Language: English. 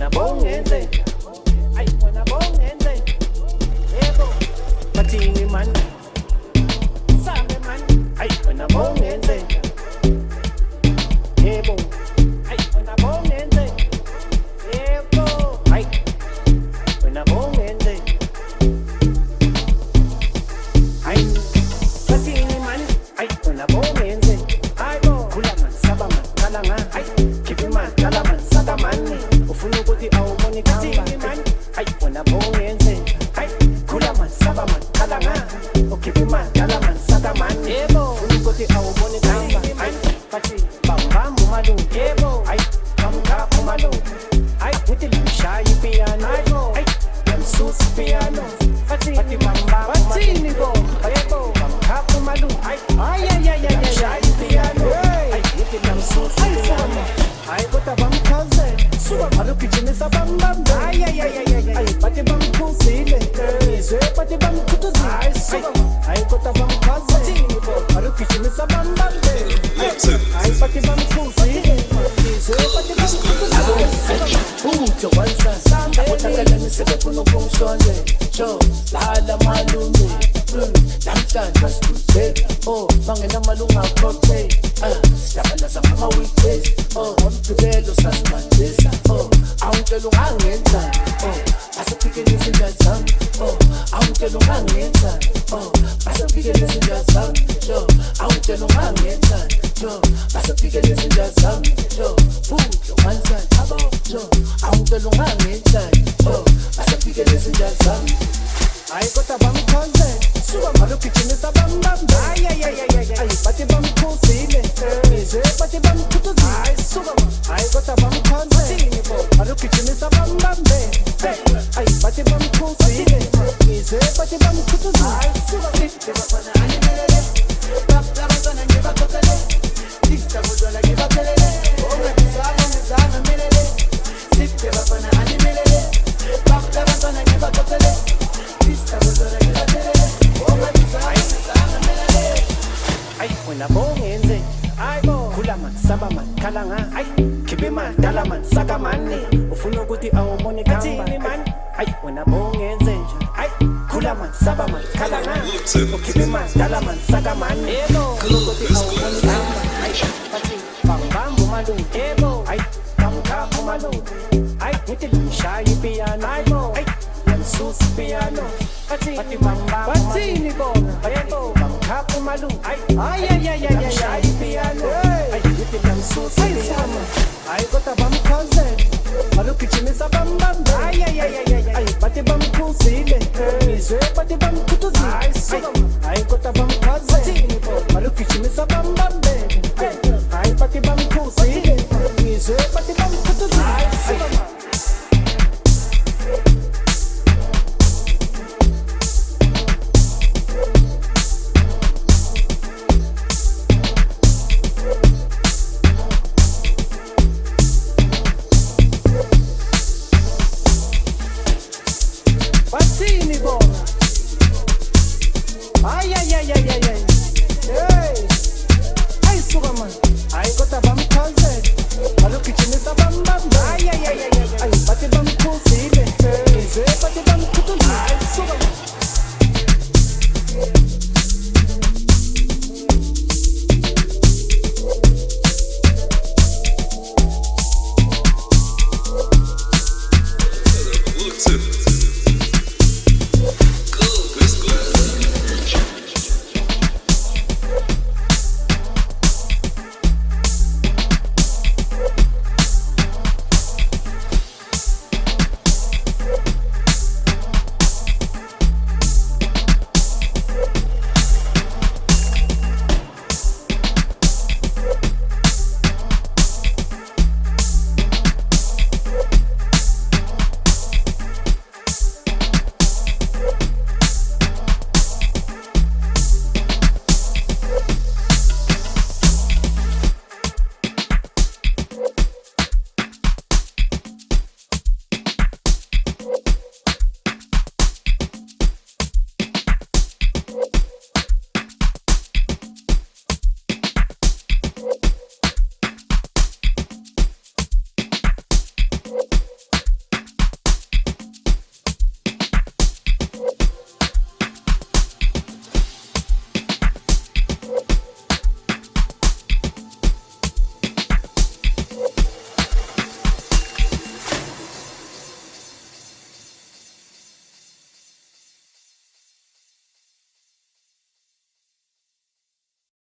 wena bongenze, ay wena bongenze, yebo, bathini man, sabe man, ay wena bongenze, yebo, ay wena bongenze, yebo, ay wena bongenze, ay bathini man, ay wena bongenze, ay bo, kula man, saba man, kala nga, ay kipi man, kala man, sata man. Ufuna ukuthi awubone kamba ay wena bongenze ay khula man saba man khala nga okhipha man kala man sata man yebo ufuna ukuthi awubone kamba ay bathi bambamba umalungu yebo ay bamkhapha umalungu ay uthi lishaya ipiano ay yamsusa ipiano bathi bambamba bathini bo yebo bamkhapha umalungu ay lishaya ipiano ay uthi yamsusa ipiano ay kodwa bamchaze suka balugijimisa bambambe ay bathi bamkhuzile izwe bathi bamkhuthuzile ay kodwa bamchaze balugijimisa bambambe ay bathi bamkhuzile izwe bathi bamkhuthuzile ujo wansa samba utakala nisebefuna ukungishonde jo lala malume namhlanje sikuthe oh bangena malunga akhope siyabala sama weekdays oh umgibelo sasimandisa oh awuntela ungangenza oh asipikele izinja zami oh awuntela ungangenza oh asipikele izinja zami jo awuntela ungangenza jo asipikele izinja zami jo futhi wansa abo jo awuntela ungangenza oh asipikele izinja zami ay kodwa bamkhonze suka balugijimisa bambambe ay bathi bamkhuzile izwe bathi bamkhuthuzile suka ay kodwa bamkhonze balugijimisa bambambe ay bathi bamkhuzile izwe bathi bamkhuthuzile suka sithi bafana animelele labantwana ngibakhokhele isithabudlwana ngibakhelele ongazama melele sithi bafana animelele labantwana ngibakhokhele ay wena bongenze ay bo khula man saba man khala nga ay khibe man dala man saka man ufuna ukuthi awubone kamba man ay wena bongenze nje ay khula man saba man khala nga khibe man dala man saka man yebo ufuna ukuthi awubone kamba ay bathi bambamba umalungu yebo ay bamkhapha umalungu ay ngithi lishaya ipiano ay bo ay yamsusa ipiano bathi bambamba bathini bona yebo bamkhapha umalungu ay lishaya ipiano ay ngithi yamsusa ipiano ay kodwa bamkhaze balugijimisa bambambe